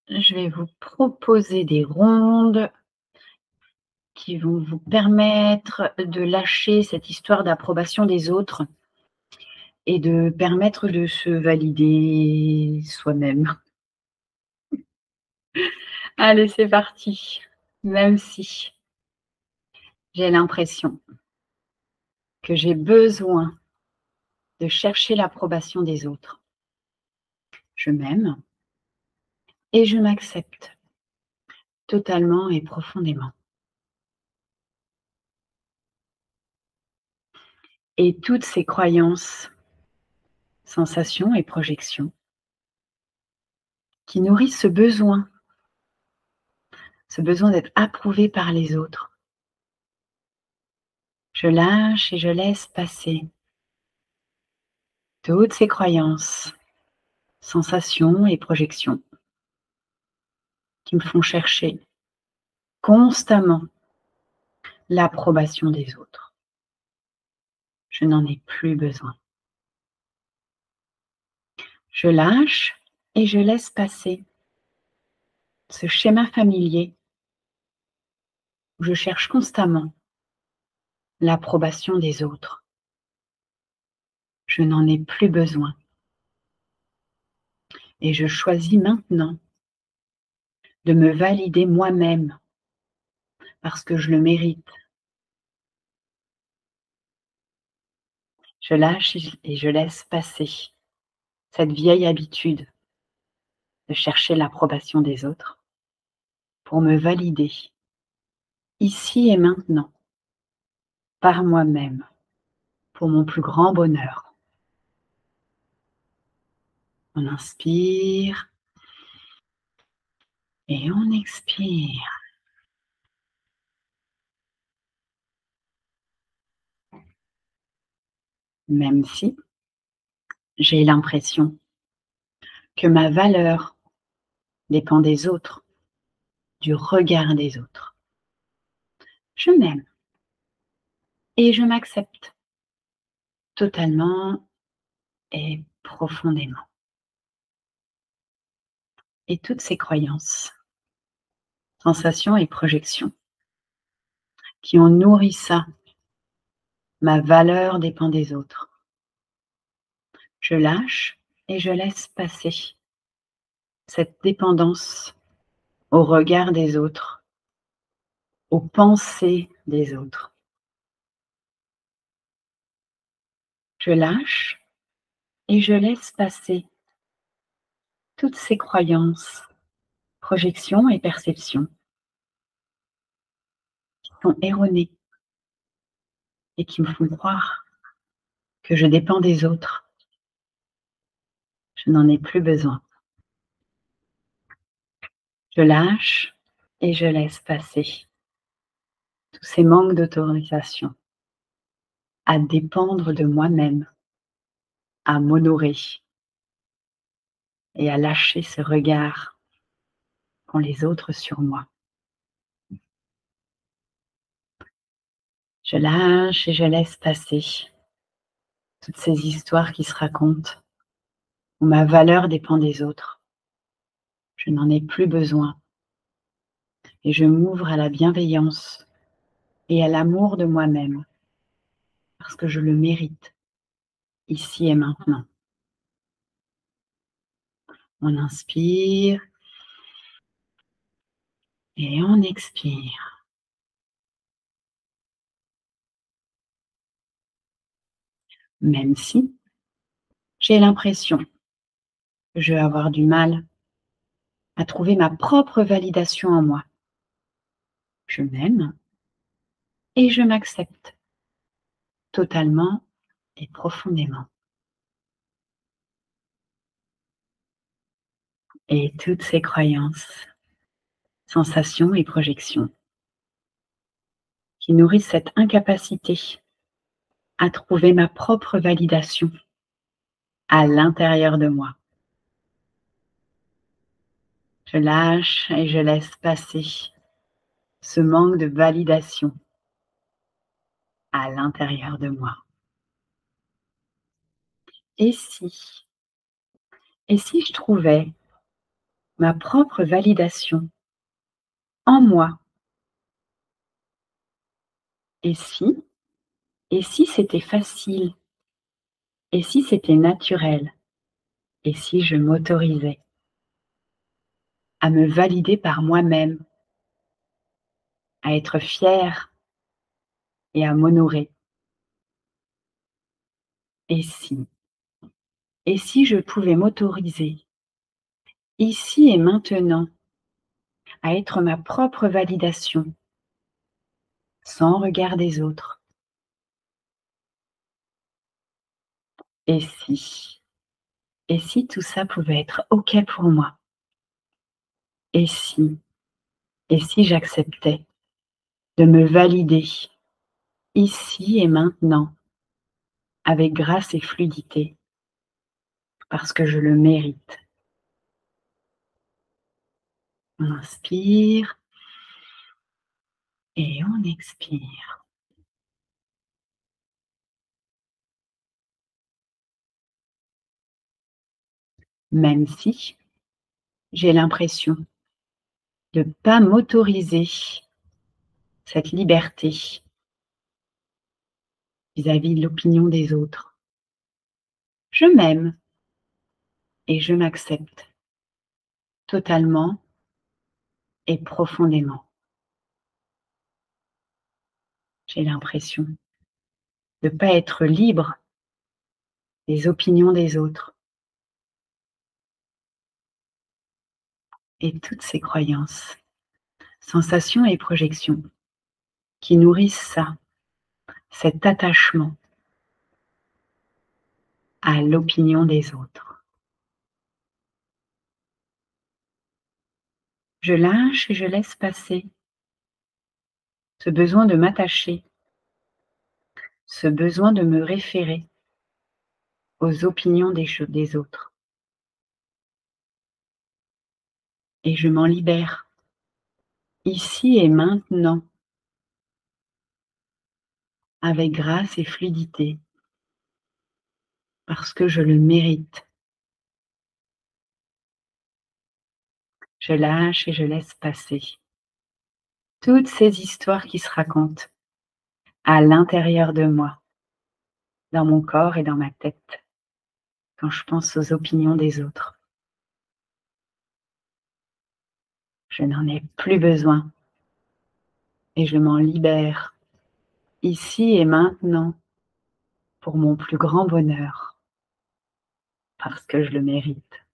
je vais vous proposer des rondes qui vont vous permettre de lâcher cette histoire d'approbation des autres et de permettre de se valider soi-même. Allez, c'est parti. Même si j'ai l'impression que j'ai besoin de chercher l'approbation des autres, je m'aime et je m'accepte totalement et profondément. Et toutes ces croyances, sensations et projections qui nourrissent ce besoin d'être approuvé par les autres. Je lâche et je laisse passer toutes ces croyances, sensations et projections qui me font chercher constamment l'approbation des autres. Je n'en ai plus besoin. Je lâche et je laisse passer ce schéma familier où je cherche constamment l'approbation des autres. Je n'en ai plus besoin. Et je choisis maintenant de me valider moi-même parce que je le mérite. Je lâche et je laisse passer cette vieille habitude de chercher l'approbation des autres pour me valider ici et maintenant par moi-même pour mon plus grand bonheur. On inspire et on expire. Même si j'ai l'impression que ma valeur dépend des autres, du regard des autres. Je m'aime et je m'accepte totalement et profondément. Et toutes ces croyances, sensations et projections qui ont nourri ça, ma valeur dépend des autres. Je lâche et je laisse passer cette dépendance au regard des autres, aux pensées des autres. Je lâche et je laisse passer toutes ces croyances, projections et perceptions qui sont erronées et qui me font croire que je dépends des autres. Je n'en ai plus besoin. Je lâche et je laisse passer tous ces manques d'autorisation à dépendre de moi-même, à m'honorer et à lâcher ce regard qu'ont les autres sur moi. Je lâche et je laisse passer toutes ces histoires qui se racontent où ma valeur dépend des autres. Je n'en ai plus besoin et je m'ouvre à la bienveillance et à l'amour de moi-même parce que je le mérite ici et maintenant. On inspire et on expire. Même si j'ai l'impression que je vais avoir du mal à trouver ma propre validation en moi. Je m'aime et je m'accepte totalement et profondément. Et toutes ces croyances, sensations et projections qui nourrissent cette incapacité à trouver ma propre validation à l'intérieur de moi. Je lâche et je laisse passer ce manque de validation à l'intérieur de moi. Et si, et si je trouvais ma propre validation en moi. Et si et si c'était facile? Et si c'était naturel? Et si je m'autorisais à me valider par moi-même, à être fière et à m'honorer? Et si? Et si je pouvais m'autoriser, ici et maintenant, à être ma propre validation, sans regard des autres? Et si? Et si tout ça pouvait être OK pour moi? Et si? Et si j'acceptais de me valider ici et maintenant, avec grâce et fluidité, parce que je le mérite? On inspire et on expire. Même si j'ai l'impression de ne pas m'autoriser cette liberté vis-à-vis de l'opinion des autres. Je m'aime et je m'accepte totalement et profondément. J'ai l'impression de ne pas être libre des opinions des autres et toutes ces croyances, sensations et projections qui nourrissent ça, cet attachement à l'opinion des autres. Je lâche et je laisse passer ce besoin de m'attacher, ce besoin de me référer aux opinions des autres. Et je m'en libère, ici et maintenant, avec grâce et fluidité, parce que je le mérite. Je lâche et je laisse passer toutes ces histoires qui se racontent à l'intérieur de moi, dans mon corps et dans ma tête, quand je pense aux opinions des autres. Je n'en ai plus besoin et je m'en libère, ici et maintenant, pour mon plus grand bonheur, parce que je le mérite.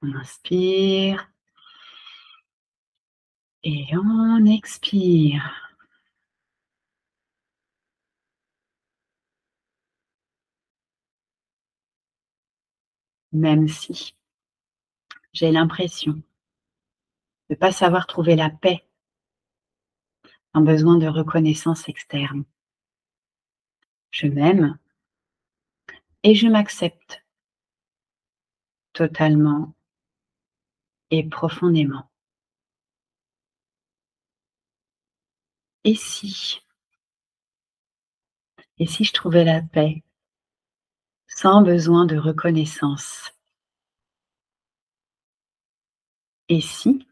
On inspire et on expire. Même si j'ai l'impression de ne pas savoir trouver la paix, un besoin de reconnaissance externe. Je m'aime et je m'accepte totalement et profondément. Et si et si je trouvais la paix sans besoin de reconnaissance? Et si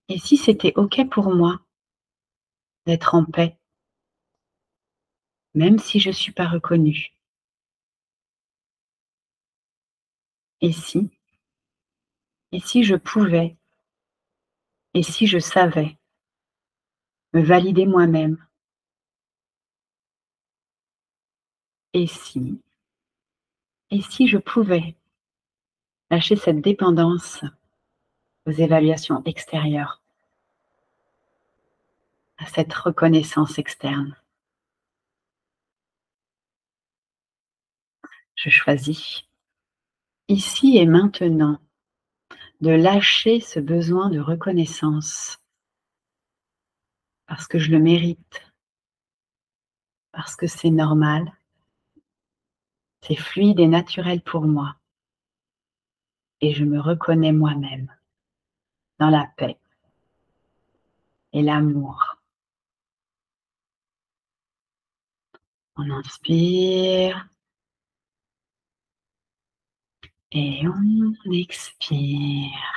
et si c'était OK pour moi d'être en paix, même si je ne suis pas reconnue? Et si et si je pouvais et si je savais me valider moi-même? Et si je pouvais lâcher cette dépendance aux évaluations extérieures, à cette reconnaissance externe? Je choisis, ici et maintenant, de lâcher ce besoin de reconnaissance parce que je le mérite, parce que c'est normal, c'est fluide et naturel pour moi et je me reconnais moi-même dans la paix et l'amour. On inspire Et on expire.